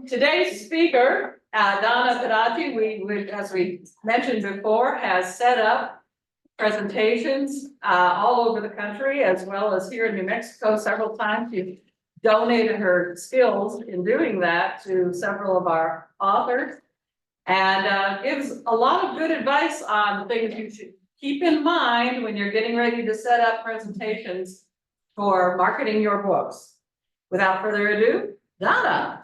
Today's speaker, Donna Pedace, as we mentioned before, has set up presentations all over the country, as well as here in New Mexico several times. She's donated her skills in doing that to several of our authors, and gives a lot of good advice on things you should keep in mind when you're getting ready to set up presentations for marketing your books. Without further ado, Donna.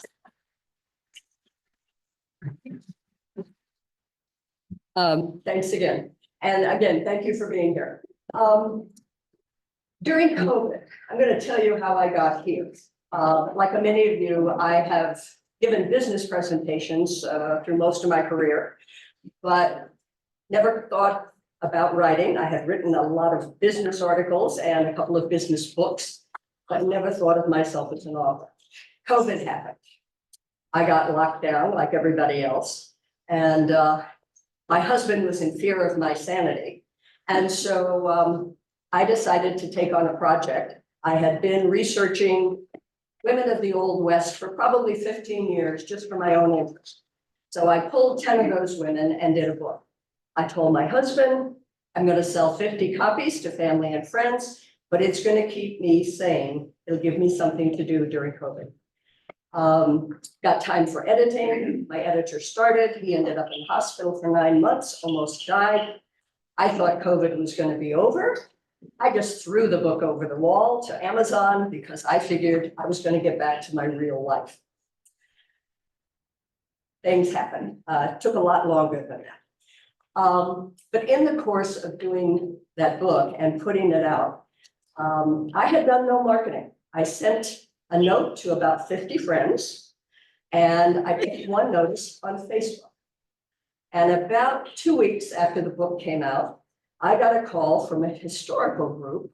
Thanks again. And again, thank you for being here. During COVID, I'm going to tell you how I got here. Like many of you, I have given business presentations through most of my career, but never thought about writing. I had written a lot of business articles and a couple of business books, but never thought of myself as an author. COVID happened. I got locked down like everybody else, and my husband was in fear of my sanity. And so I decided to take on a project. I had been researching women of the Old West for probably 15 years, just for my own interest. So I pulled 10 of those women and did a book. I told my husband, I'm going to sell 50 copies to family and friends, but it's going to keep me sane. It'll give me something to do during COVID. Got time for editing. My editor started. He ended up in hospital for 9 months, almost died. I thought COVID was going to be over. I just threw the book over the wall to Amazon because I figured I was going to get back to my real life. Things happened. Took a lot longer than that. But in the course of doing that book and putting it out, I had done no marketing. I sent a note to about 50 friends, and I put one notice on Facebook. And about 2 weeks after the book came out, I got a call from a historical group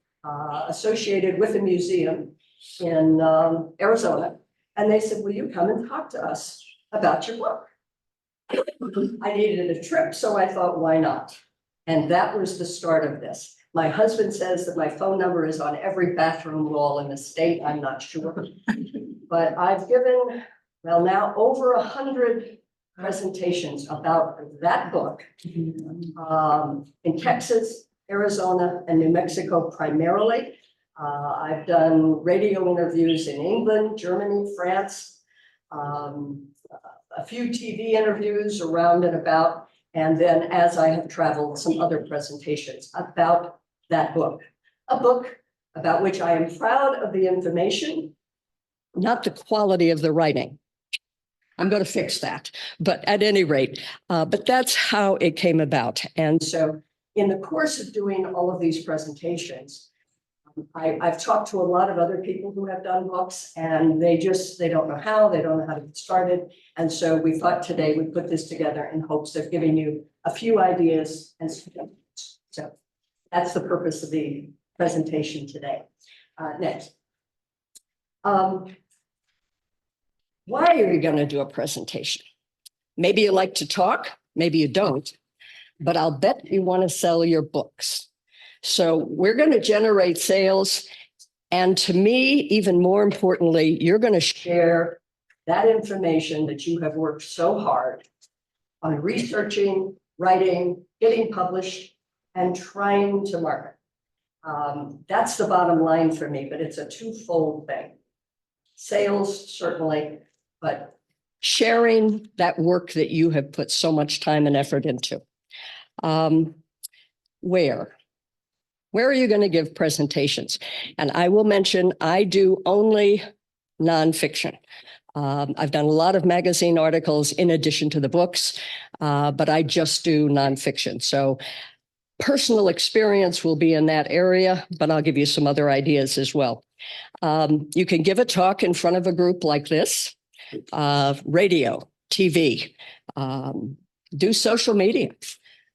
associated with a museum in Arizona. And they said, will you come and talk to us about your book? I needed a trip, so I thought, why not? And that was the start of this. My husband says that my phone number is on every bathroom wall in the state. I'm not sure. But I've given, well, now over 100 presentations about that book in Texas, Arizona, and New Mexico primarily. I've done radio interviews in England, Germany, France, a few TV interviews around and about, and then as I have traveled, some other presentations about that book, a book about which I am proud of the information, not the quality of the writing. I'm going to fix that, but at any rate, but that's how it came about. And so in the course of doing all of these presentations, I've talked to a lot of other people who have done books, and they don't know how, they don't know how to get started. And so we thought today we'd put this together in hopes of giving you a few ideas and suggestions. So that's the purpose of the presentation today. Next. Why are you going to do a presentation? Maybe you like to talk, maybe you don't, but I'll bet you want to sell your books. So we're going to generate sales. And to me, even more importantly, you're going to share that information that you have worked so hard on researching, writing, getting published, and trying to market. That's the bottom line for me, but it's a twofold thing. Sales, certainly, but sharing that work that you have put so much time and effort into. Where are you going to give presentations? And I will mention, I do only nonfiction. I've done a lot of magazine articles in addition to the books, but I just do nonfiction. So personal experience will be in that area, but I'll give you some other ideas as well. You can give a talk in front of a group like this, radio, TV, do social media.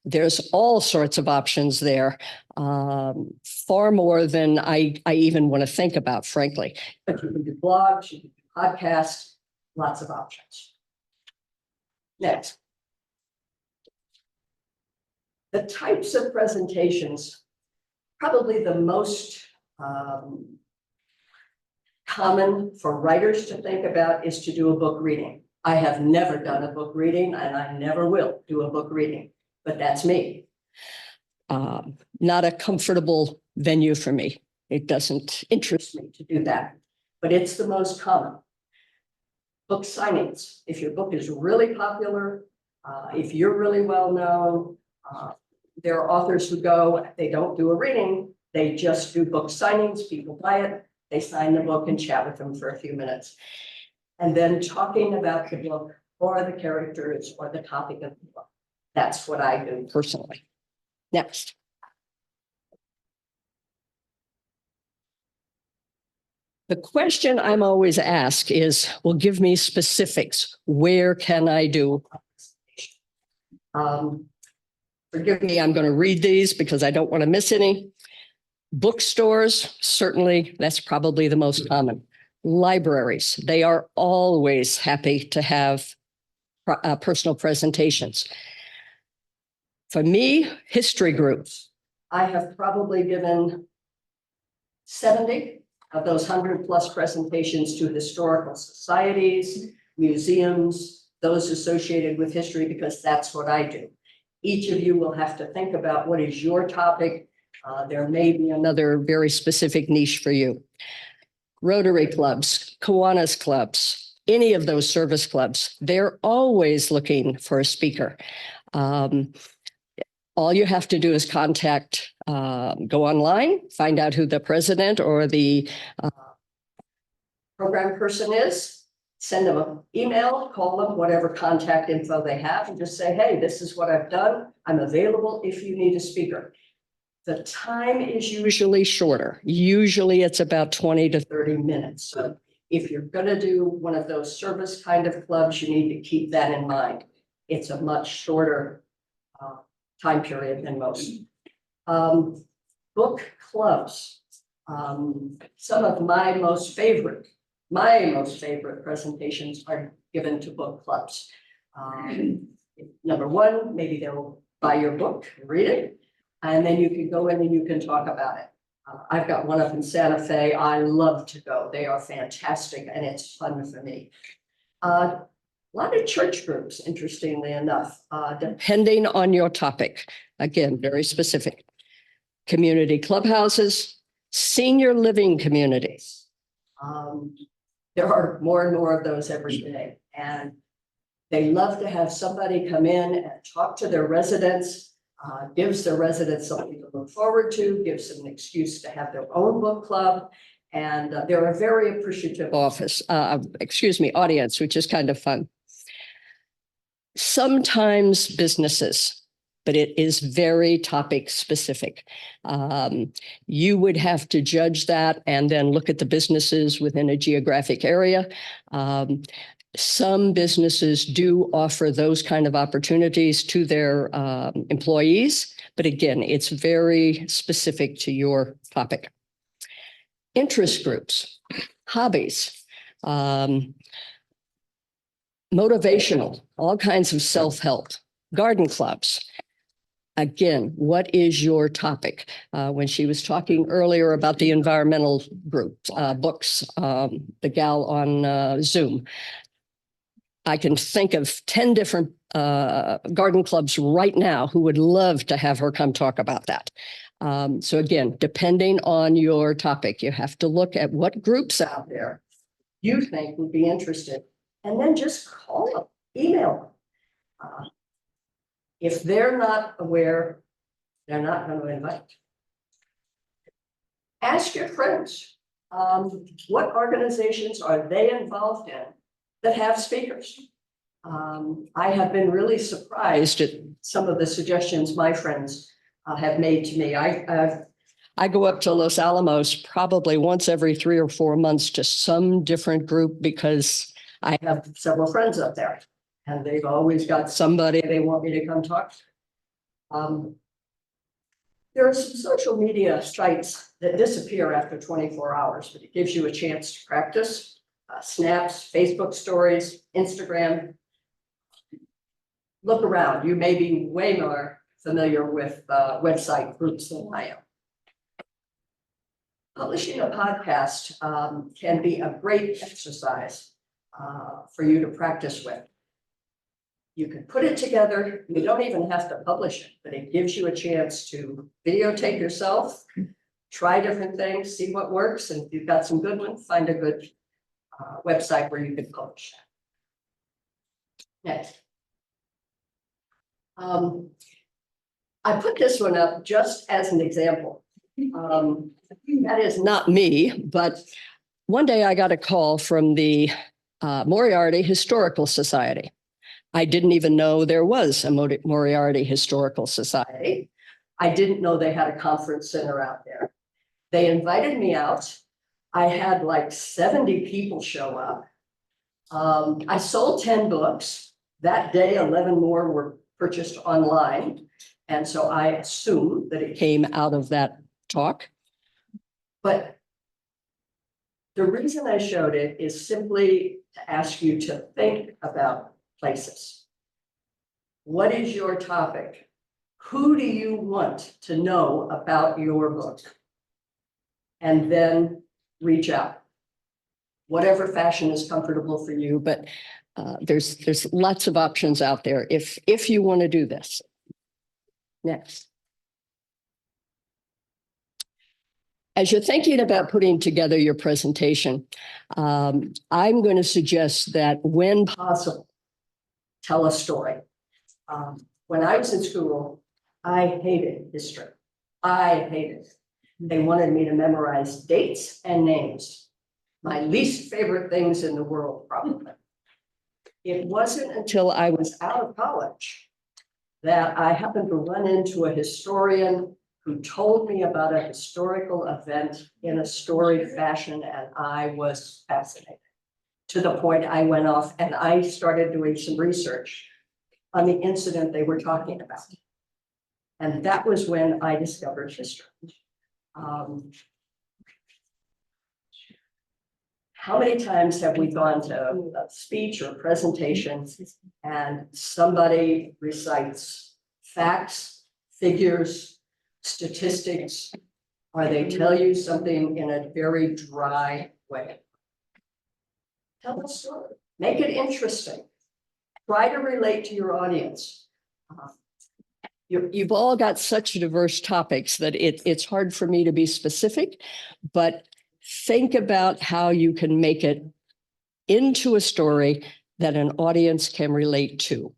There's all sorts of options there, far more than I even want to think about, frankly. But you can do blogs, you can do podcasts, lots of options. Next. The types of presentations, probably the most common for writers to think about is to do a book reading. I have never done a book reading and I never will do a book reading, but that's me. Not a comfortable venue for me. It doesn't interest me to do that, but it's the most common. Book signings. If your book is really popular, if you're really well known, there are authors who go, they don't do a reading, they just do book signings. People buy it, they sign the book and chat with them for a few minutes. And then talking about the book or the characters or the topic of the book. That's what I do personally. Next. The question I'm always asked is, well, give me specifics. Where can I do? Forgive me, I'm going to read these because I don't want to miss any. Bookstores, certainly, that's probably the most common. Libraries, they are always happy to have personal presentations. For me, history groups. I have probably given 70 of those 100+ presentations to historical societies, museums, those associated with history, because that's what I do. Each of you will have to think about what is your topic. There may be another very specific niche for you. Rotary clubs, Kiwanis clubs, any of those service clubs, they're always looking for a speaker. All you have to do is contact, go online, find out who the president or the program person is, send them an email, call them, whatever contact info they have, and just say, hey, this is what I've done. I'm available if you need a speaker. The time is usually shorter. Usually it's about 20 to 30 minutes. So if you're going to do one of those service kind of clubs, you need to keep that in mind. It's a much shorter time period than most. Book clubs. Some of my most favorite presentations are given to book clubs. Number one, maybe they'll buy your book, read it, and then you can go in and you can talk about it. I've got one up in Santa Fe. I love to go. They are fantastic and it's fun for me. A lot of church groups, interestingly enough, depending on your topic. Again, very specific. Community clubhouses, senior living communities. There are more and more of those every day. And they love to have somebody come in and talk to their residents, gives their residents something to look forward to, gives them an excuse to have their own book club. And they're a very appreciative audience, which is kind of fun. Sometimes businesses, but it is very topic specific. You would have to judge that and then look at the businesses within a geographic area. Some businesses do offer those kind of opportunities to their employees, but again, it's very specific to your topic. Interest groups, hobbies, motivational, all kinds of self-help, garden clubs. Again, what is your topic? When she was talking earlier about the environmental group, books, the gal on Zoom, I can think of 10 different garden clubs right now who would love to have her come talk about that. So again, depending on your topic, you have to look at what groups out there you think would be interested, and then just call them, email them. If they're not aware, they're not going to invite. Ask your friends, what organizations are they involved in that have speakers? I have been really surprised at some of the suggestions my friends have made to me. I go up to Los Alamos probably once every 3 or 4 months to some different group because I have several friends up there and they've always got somebody they want me to come talk to. There are some social media sites that disappear after 24 hours, but it gives you a chance to practice. Snaps, Facebook stories, Instagram. Look around. You may be way more familiar with website groups than I am. Publishing a podcast can be a great exercise. for you to practice with. You can put it together. You don't even have to publish it, but it gives you a chance to videotape yourself, try different things, see what works. And if you've got some good ones, find a good website where you can publish that. Next. I put this one up just as an example. That is not me, but one day I got a call from the Moriarty Historical Society. I didn't even know there was a Moriarty Historical Society. I didn't know they had a conference center out there. They invited me out. I had like 70 people show up. I sold 10 books. That day, 11 more were purchased online. And so I assume that it came out of that talk. But the reason I showed it is simply to ask you to think about places. What is your topic? Who do you want to know about your book? And then reach out. Whatever fashion is comfortable for you, but there's lots of options out there if you want to do this. Next. As you're thinking about putting together your presentation, I'm going to suggest that when possible, tell a story. When I was in school, I hated history. I hated it. They wanted me to memorize dates and names. My least favorite things in the world, probably. It wasn't until I was out of college that I happened to run into a historian who told me about a historical event in a storied fashion, and I was fascinated. To the point I went off and I started doing some research on the incident they were talking about. And that was when I discovered history. How many times have we gone to a speech or a presentation and somebody recites facts, figures, statistics, or they tell you something in a very dry way? Tell a story, make it interesting. Try to relate to your audience. You've all got such diverse topics that it's hard for me to be specific, but think about how you can make it into a story that an audience can relate to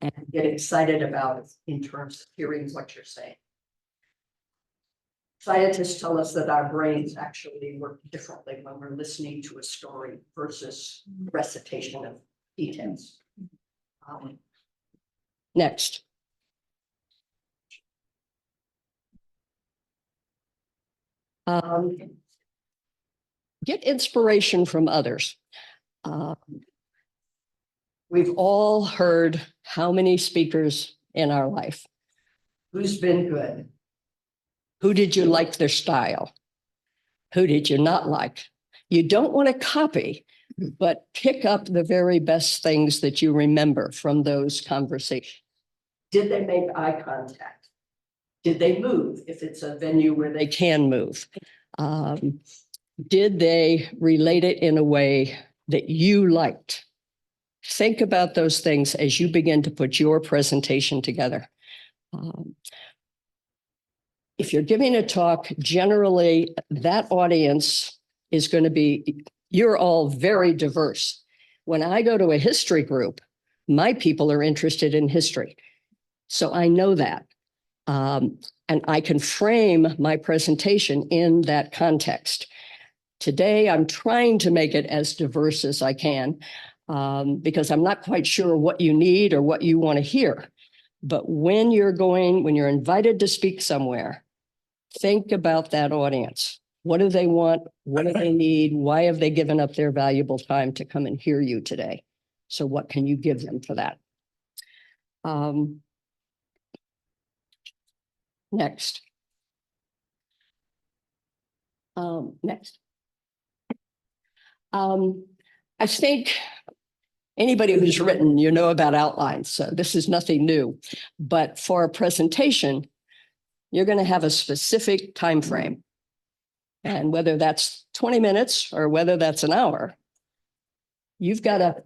and get excited about it in terms of hearing what you're saying. Scientists tell us that our brains actually work differently when we're listening to a story versus recitation of details. Next. Get inspiration from others. We've all heard how many speakers in our life. Who's been good? Who did you like their style? Who did you not like? You don't want to copy, but pick up the very best things that you remember from those conversations. Did they make eye contact? Did they move if it's a venue where they can move? Did they relate it in a way that you liked? Think about those things as you begin to put your presentation together. If you're giving a talk, generally that audience is going to be, you're all very diverse. When I go to a history group, my people are interested in history. So I know that. And I can frame my presentation in that context. Today, I'm trying to make it as diverse as I can because I'm not quite sure what you need or what you want to hear. But when you're invited to speak somewhere, think about that audience. What do they want? What do they need? Why have they given up their valuable time to come and hear you today? So what can you give them for that? Next. Next. I think anybody who's written, you know about outlines, so this is nothing new. But for a presentation, you're going to have a specific time frame. And whether that's 20 minutes or whether that's an hour, you've got to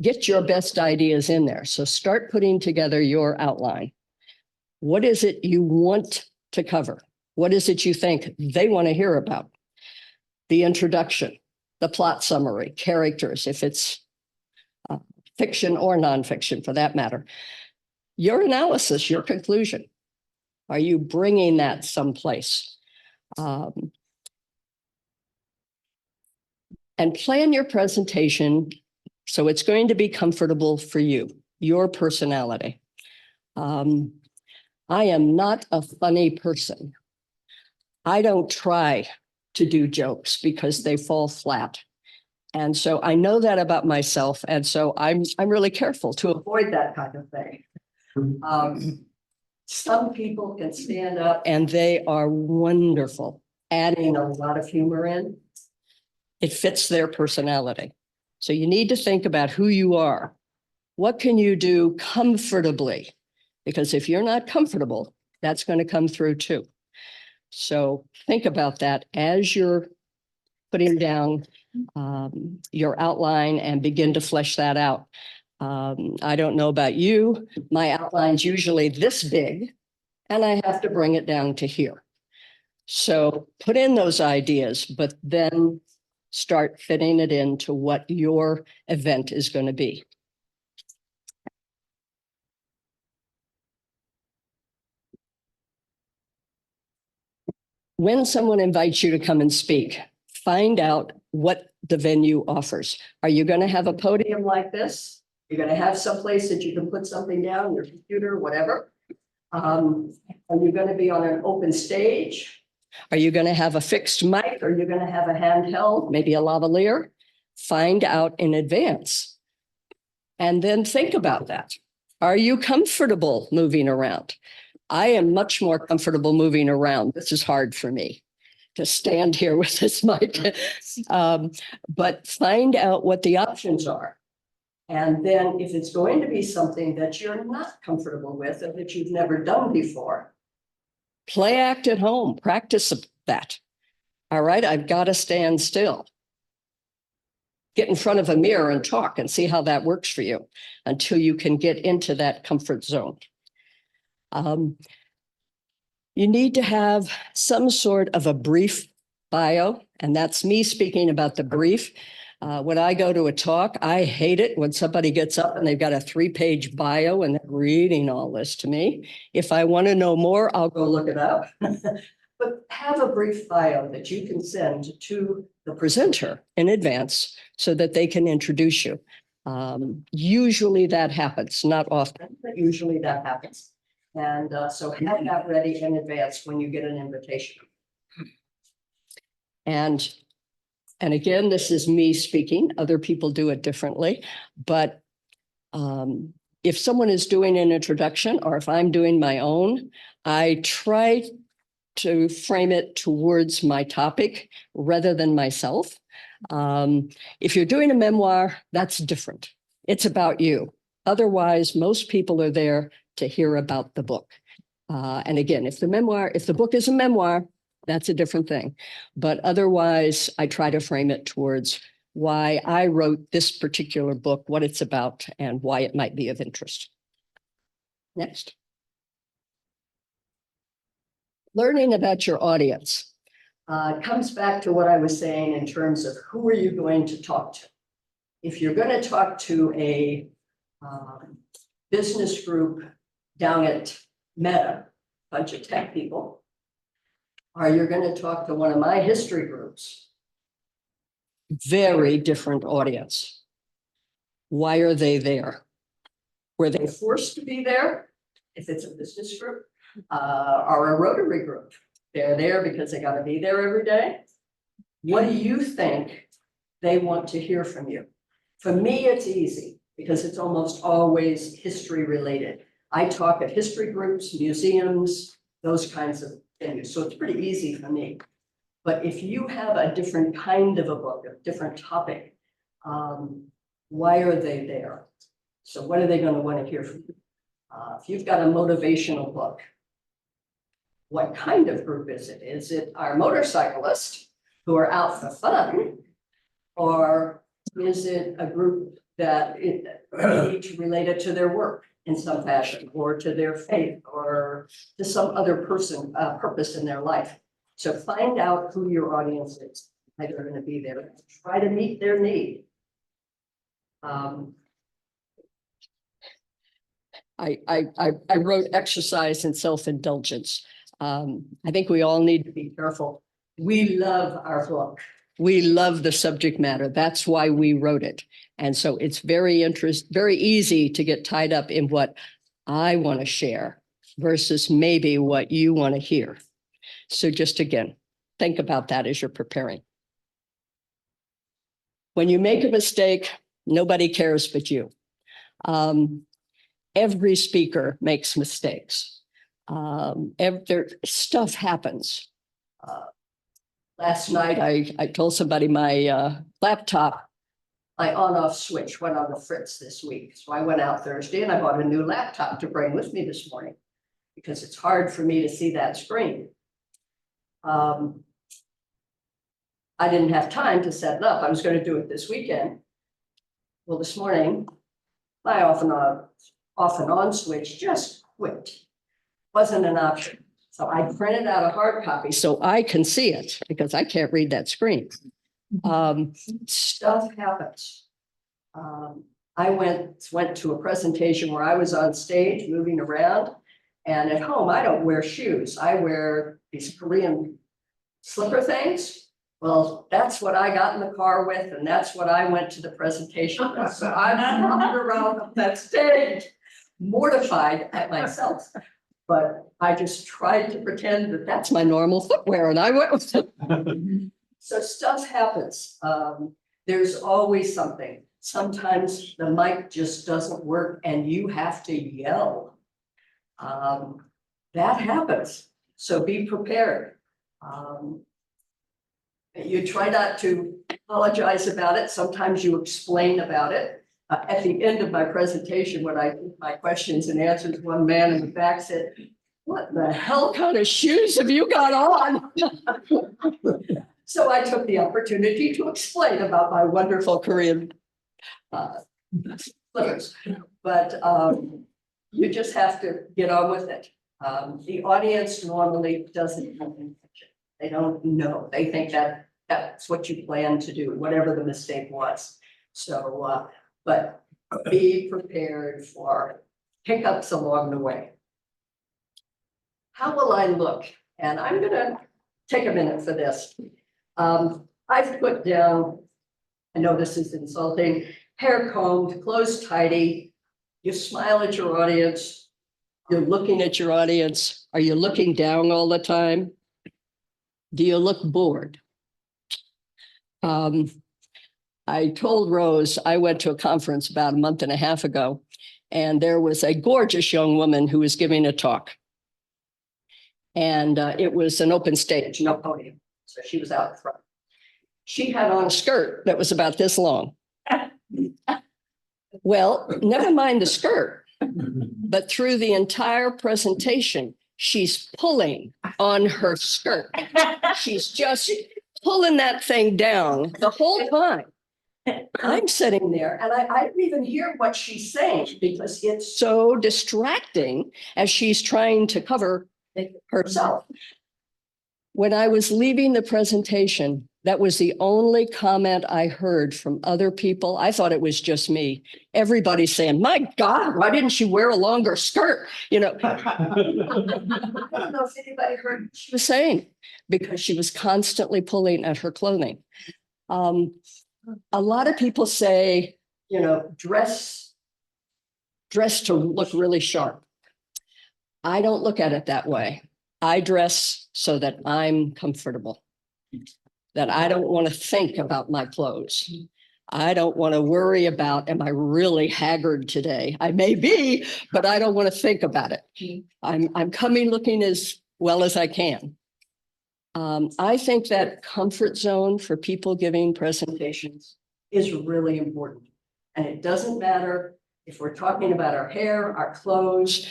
get your best ideas in there. So start putting together your outline. What is it you want to cover? What is it you think they want to hear about? The introduction, the plot summary, characters, if it's fiction or nonfiction for that matter. Your analysis, your conclusion. Are you bringing that someplace? And plan your presentation so it's going to be comfortable for you, your personality. I am not a funny person. I don't try to do jokes because they fall flat. And so I know that about myself. And so I'm really careful to avoid that kind of thing. Some people can stand up and they are wonderful, adding a lot of humor in. It fits their personality. So you need to think about who you are. What can you do comfortably? Because if you're not comfortable, that's going to come through too. So think about that as you're putting down your outline and begin to flesh that out. I don't know about you, my outline's usually this big and I have to bring it down to here. So put in those ideas, but then start fitting it into what your event is going to be. When someone invites you to come and speak, find out what the venue offers. Are you going to have a podium like this? You're going to have someplace that you can put something down, your computer, whatever. Are you going to be on an open stage? Are you going to have a fixed mic? Are you going to have a handheld, maybe a lavalier? Find out in advance. And then think about that. Are you comfortable moving around? I am much more comfortable moving around. This is hard for me to stand here with this mic. But find out what the options are. And then if it's going to be something that you're not comfortable with and that you've never done before, play act at home, practice that. All right, I've got to stand still. Get in front of a mirror and talk and see how that works for you until you can get into that comfort zone. You need to have some sort of a brief bio, and that's me speaking about the brief. When I go to a talk, I hate it when somebody gets up and they've got a 3-page bio and they're reading all this to me. If I want to know more, I'll go look it up. But have a brief bio that you can send to the presenter in advance so that they can introduce you. Usually that happens, not often, but usually that happens. And so have that ready in advance when you get an invitation. And again, this is me speaking. Other people do it differently. But if someone is doing an introduction or if I'm doing my own, I try to frame it towards my topic rather than myself. If you're doing a memoir, that's different. It's about you. Otherwise, most people are there to hear about the book. And again, if the book is a memoir, that's a different thing. But otherwise, I try to frame it towards why I wrote this particular book, what it's about, and why it might be of interest. Next. Learning about your audience comes back to what I was saying in terms of who are you going to talk to? If you're going to talk to a business group down at Meta, a bunch of tech people, or you're going to talk to one of my history groups, very different audience. Why are they there? Were they forced to be there? If it's a business group or a Rotary group, they're there because they got to be there every day. What do you think they want to hear from you? For me, it's easy because it's almost always history related. I talk at history groups, museums, those kinds of things. So it's pretty easy for me. But if you have a different kind of a book, a different topic, why are they there? So what are they going to want to hear from you? If you've got a motivational book, what kind of group is it? Is it our motorcyclists who are out for fun, or Is it a group that it needs to relate it to their work in some fashion, or to their faith, or to some other person, purpose in their life? So find out who your audience is, how they're going to be there. Try to meet their need. I wrote exercise and self-indulgence. I think we all need to be careful. We love our book. We love the subject matter. That's why we wrote it. And so it's very easy to get tied up in what I want to share versus maybe what you want to hear. So just again, think about that as you're preparing. When you make a mistake, nobody cares but you. Every speaker makes mistakes. Stuff happens. Last night, I told somebody my laptop, my on-off switch went on the fritz this week. So I went out Thursday and I bought a new laptop to bring with me this morning because it's hard for me to see that screen. I didn't have time to set it up. I was going to do it this weekend. Well, this morning, my off and on switch just quit. Wasn't an option. So I printed out a hard copy so I can see it because I can't read that screen. Stuff happens. I went to a presentation where I was on stage moving around, and at home I don't wear shoes. I wear these Korean slipper things. Well, that's what I got in the car with, and that's what I went to the presentation with. So I'm running around up that stage, mortified at myself. But I just tried to pretend that that's my normal footwear, and I went with it. So stuff happens. There's always something. Sometimes the mic just doesn't work and you have to yell. That happens. So be prepared. You try not to apologize about it. Sometimes you explain about it. At the end of my presentation, when I did my questions and answers, one man in the back said, "What the hell kind of shoes have you got on?" So I took the opportunity to explain about my wonderful Korean slippers. But you just have to get on with it. The audience normally doesn't have intention. They don't know. They think that that's what you plan to do, whatever the mistake was. So, but be prepared for hiccups along the way. How will I look? And I'm going to take a minute for this. I've put down, I know this is insulting, hair combed, clothes tidy. You smile at your audience. You're looking at your audience. Are you looking down all the time? Do you look bored? I told Rose, I went to a conference about a month and a half ago, and there was a gorgeous young woman who was giving a talk. And it was an open stage, no podium. So she was out front. She had on a skirt that was about this long. Well, never mind the skirt, but through the entire presentation, she's pulling on her skirt. She's just pulling that thing down the whole time. I'm sitting there and I don't even hear what she's saying because it's so distracting as she's trying to cover herself. When I was leaving the presentation, that was the only comment I heard from other people. I thought it was just me. Everybody saying, "My God, why didn't she wear a longer skirt?" You know, I don't know if anybody heard what she was saying because she was constantly pulling at her clothing. A lot of people say, you know, dress to look really sharp. I don't look at it that way. I dress so that I'm comfortable, that I don't want to think about my clothes. I don't want to worry about, am I really haggard today? I may be, but I don't want to think about it. I'm coming looking as well as I can. I think that comfort zone for people giving presentations is really important. And it doesn't matter if we're talking about our hair, our clothes,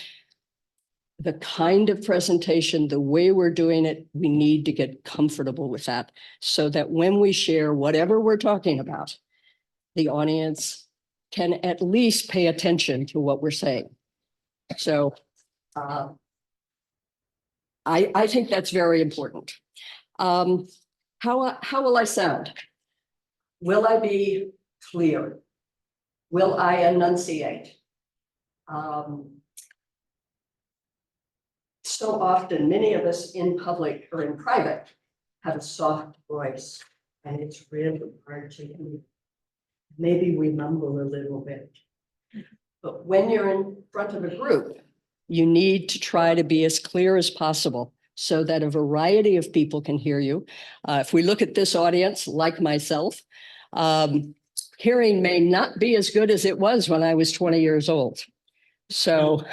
the kind of presentation, the way we're doing it, we need to get comfortable with that so that when we share whatever we're talking about, the audience can at least pay attention to what we're saying. So I think that's very important. How will I sound? Will I be clear? Will I enunciate? So often, many of us in public or in private have a soft voice, and it's really hard to hear. Maybe we mumble a little bit. But when you're in front of a group, you need to try to be as clear as possible so that a variety of people can hear you. If we look at this audience, like myself, hearing may not be as good as it was when I was 20 years old. So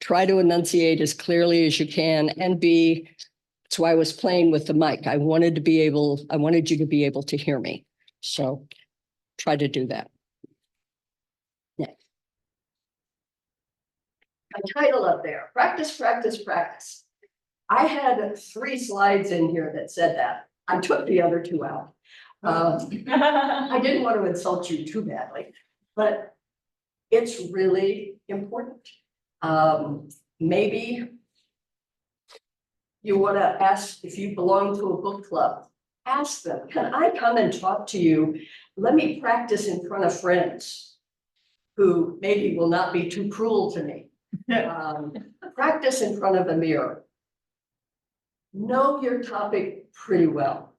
try to enunciate as clearly as you can and that's why I was playing with the mic. I wanted you to be able to hear me. So try to do that. Yeah. My title up there, practice, practice, practice. I had 3 slides in here that said that. I took the other 2 out. I didn't want to insult you too badly, but it's really important. Maybe you want to ask if you belong to a book club, ask them, can I come and talk to you? Let me practice in front of friends who maybe will not be too cruel to me. Practice in front of a mirror. Know your topic pretty well.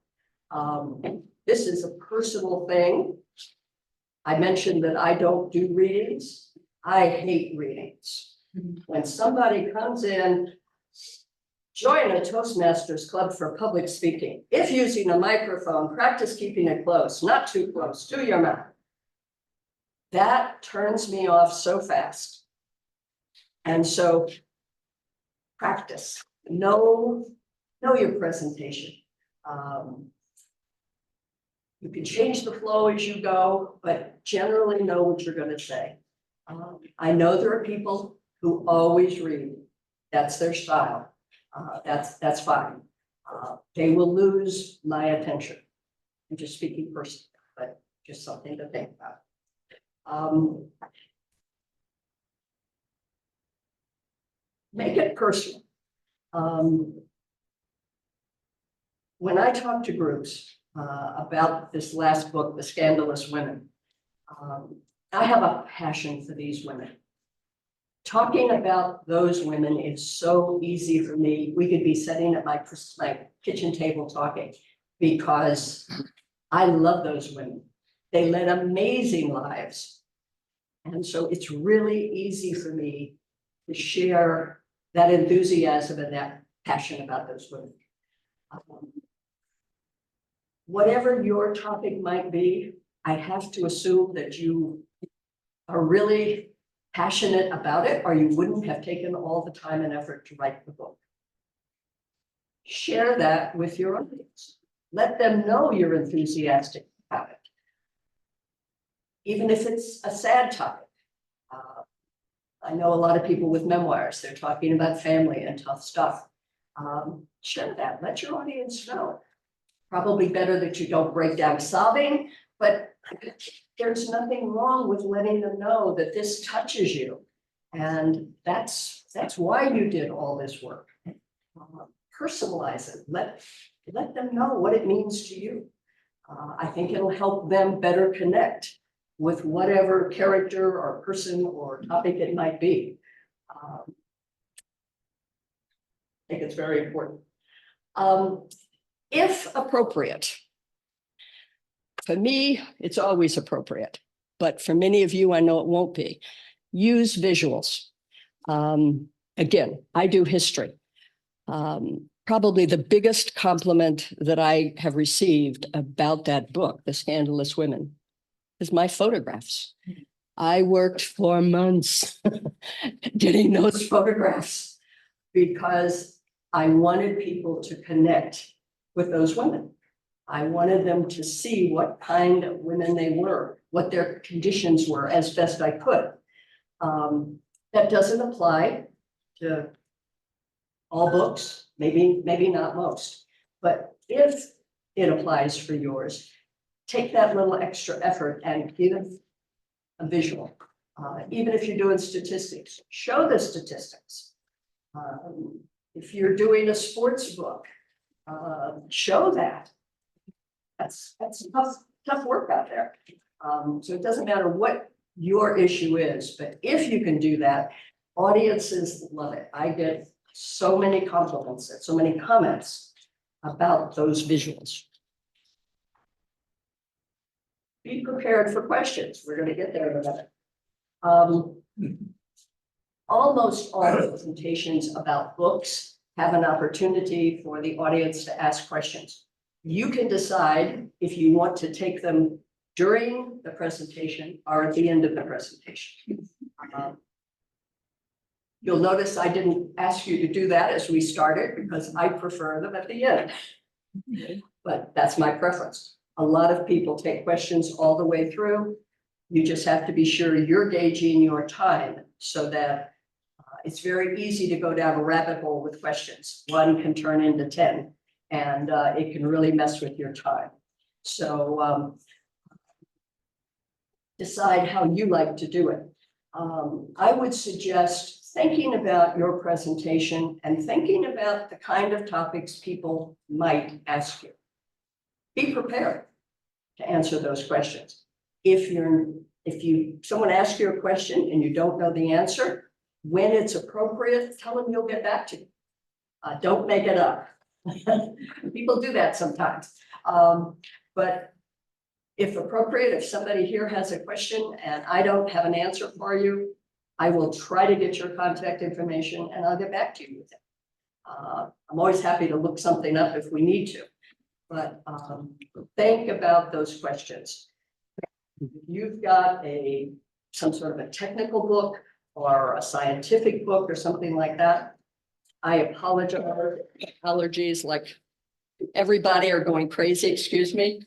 This is a personal thing. I mentioned that I don't do readings. I hate readings. When somebody comes in, join a Toastmasters club for public speaking. If using a microphone, practice keeping it close, not too close to your mouth. That turns me off so fast. And so practice, know your presentation. You can change the flow as you go, but generally know what you're going to say. I know there are people who always read. That's their style. That's fine. They will lose my attention. I'm just speaking personally, but just something to think about. Make it personal. When I talk to groups about this last book, The Scandalous Women, I have a passion for these women. Talking about those women is so easy for me. We could be sitting at my kitchen table talking because I love those women. They led amazing lives. And so it's really easy for me to share that enthusiasm and that passion about those women. Whatever your topic might be, I have to assume that you are really passionate about it, or you wouldn't have taken all the time and effort to write the book. Share that with your audience. Let them know you're enthusiastic about it. Even if it's a sad topic. I know a lot of people with memoirs, they're talking about family and tough stuff. Share that, let your audience know. Probably better that you don't break down sobbing, but there's nothing wrong with letting them know that this touches you. And that's why you did all this work. Personalize it, let them know what it means to you. I think it'll help them better connect with whatever character or person or topic it might be. I think it's very important. If appropriate, for me, it's always appropriate, but for many of you, I know it won't be. Use visuals. Again, I do history. Probably the biggest compliment that I have received about that book, The Scandalous Women, is my photographs. I worked for months getting those photographs because I wanted people to connect with those women. I wanted them to see what kind of women they were, what their conditions were as best I could. That doesn't apply to all books, maybe not most, but if it applies for yours, take that little extra effort and give a visual. Even if you're doing statistics, show the statistics. If you're doing a sports book, show that. That's tough work out there. So it doesn't matter what your issue is, but if you can do that, audiences love it. I get so many compliments and so many comments about those visuals. Be prepared for questions. We're going to get there in a minute. Almost all presentations about books have an opportunity for the audience to ask questions. You can decide if you want to take them during the presentation or at the end of the presentation. You'll notice I didn't ask you to do that as we started because I prefer them at the end. But that's my preference. A lot of people take questions all the way through. You just have to be sure you're gauging your time so that it's very easy to go down a rabbit hole with questions. One can turn into 10 and it can really mess with your time. So decide how you like to do it. I would suggest thinking about your presentation and thinking about the kind of topics people might ask you. Be prepared to answer those questions. If someone asks you a question and you don't know the answer, when it's appropriate, tell them you'll get back to you. Don't make it up. People do that sometimes. But if appropriate, if somebody here has a question and I don't have an answer for you, I will try to get your contact information and I'll get back to you with it. I'm always happy to look something up if we need to, but think about those questions. If you've got some sort of a technical book or a scientific book or something like that, I apologize. Allergies, like everybody are going crazy, excuse me.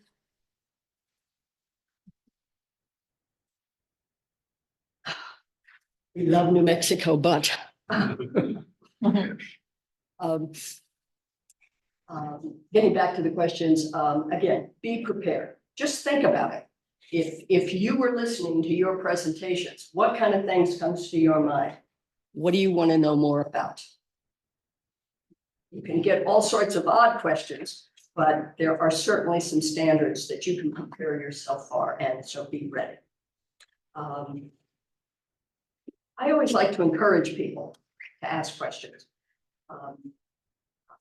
We love New Mexico, but getting back to the questions, again, be prepared. Just think about it. If you were listening to your presentations, what kind of things comes to your mind? What do you want to know more about? You can get all sorts of odd questions, but there are certainly some standards that you can prepare yourself for, and so be ready. I always like to encourage people to ask questions.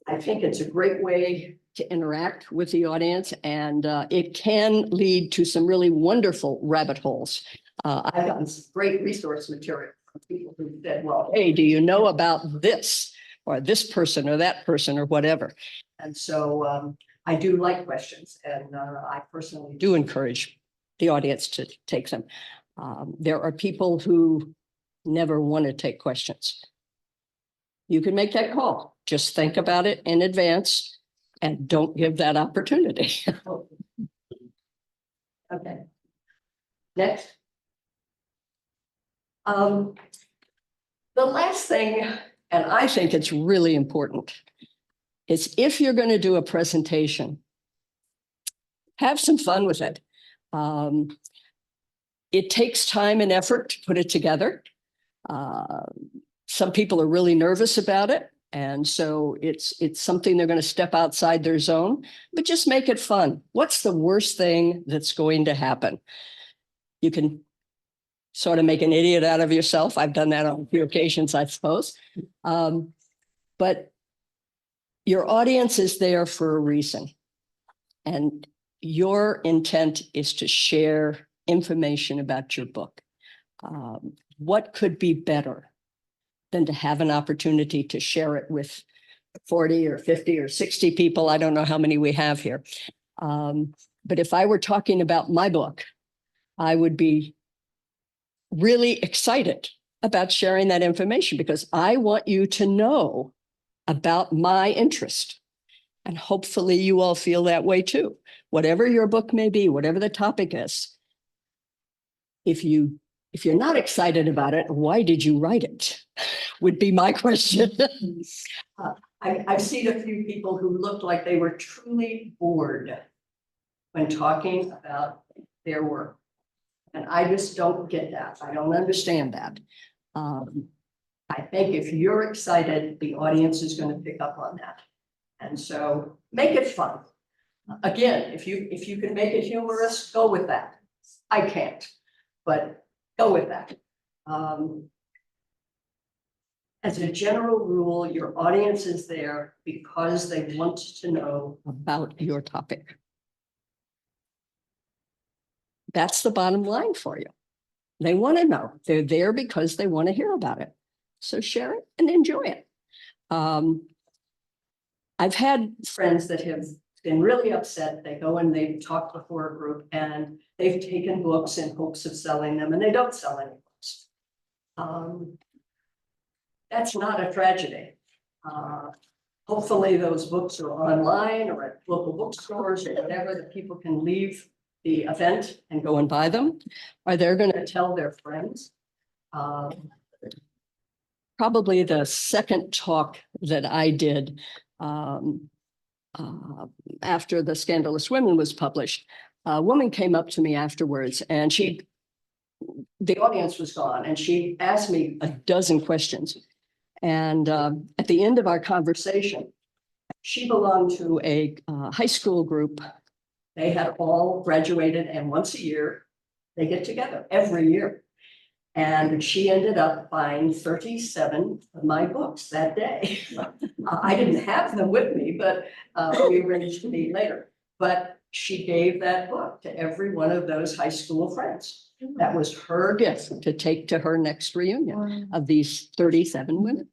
I think it's a great way to interact with the audience, and it can lead to some really wonderful rabbit holes. I've gotten some great resource material from people who said, well, hey, do you know about this or this person or that person or whatever? And so I do like questions, and I personally do encourage the audience to take them. There are people who never want to take questions. You can make that call. Just think about it in advance and don't give that opportunity. Okay. Next. The last thing, and I think it's really important, is if you're going to do a presentation, have some fun with it. It takes time and effort to put it together. Some people are really nervous about it. And so it's something they're going to step outside their zone, but just make it fun. What's the worst thing that's going to happen? You can sort of make an idiot out of yourself. I've done that on a few occasions, I suppose. But your audience is there for a reason. And your intent is to share information about your book. What could be better than to have an opportunity to share it with 40 or 50 or 60 people? I don't know how many we have here. But if I were talking about my book, I would be really excited about sharing that information because I want you to know about my interest. And hopefully you all feel that way too. Whatever your book may be, whatever the topic is, if you're not excited about it, why did you write it? Would be my question. I've seen a few people who looked like they were truly bored when talking about their work. And I just don't get that. I don't understand that. I think if you're excited, the audience is going to pick up on that. And so make it fun. Again, if you can make it humorous, go with that. I can't, but go with that. As a general rule, your audience is there because they want to know about your topic. That's the bottom line for you. They want to know. They're there because they want to hear about it. So share it and enjoy it. I've had friends that have been really upset. They go and they talk before a group and they've taken books in hopes of selling them and they don't sell any books. That's not a tragedy. Hopefully those books are online or at local bookstores or whatever, that people can leave the event and go and buy them, or they're going to tell their friends. Probably the second talk that I did after The Scandalous Women was published, a woman came up to me afterwards and the audience was gone and she asked me a dozen questions. And at the end of our conversation, she belonged to a high school group. They had all graduated, and once a year, they get together every year. And she ended up buying 37 of my books that day. I didn't have them with me, but we arranged to meet later. But she gave that book to every one of those high school friends. That was her gift to take to her next reunion of these 37 women.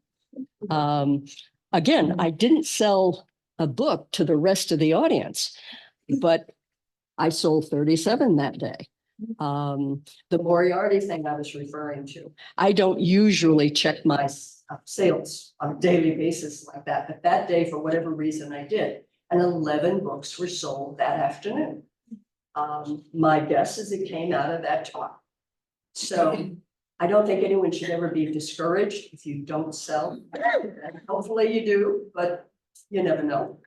Again, I didn't sell a book to the rest of the audience, but I sold 37 that day. The Moriarty thing I was referring to, I don't usually check my sales on a daily basis like that, but that day, for whatever reason, I did. And 11 books were sold that afternoon. My guess is it came out of that talk. So I don't think anyone should ever be discouraged if you don't sell. Hopefully you do, but you never know.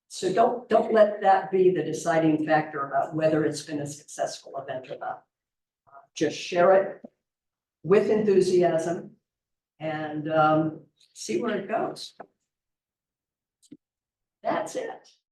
So don't let that be the deciding factor about whether it's been a successful event or not. Just share it with enthusiasm and see where it goes. That's it.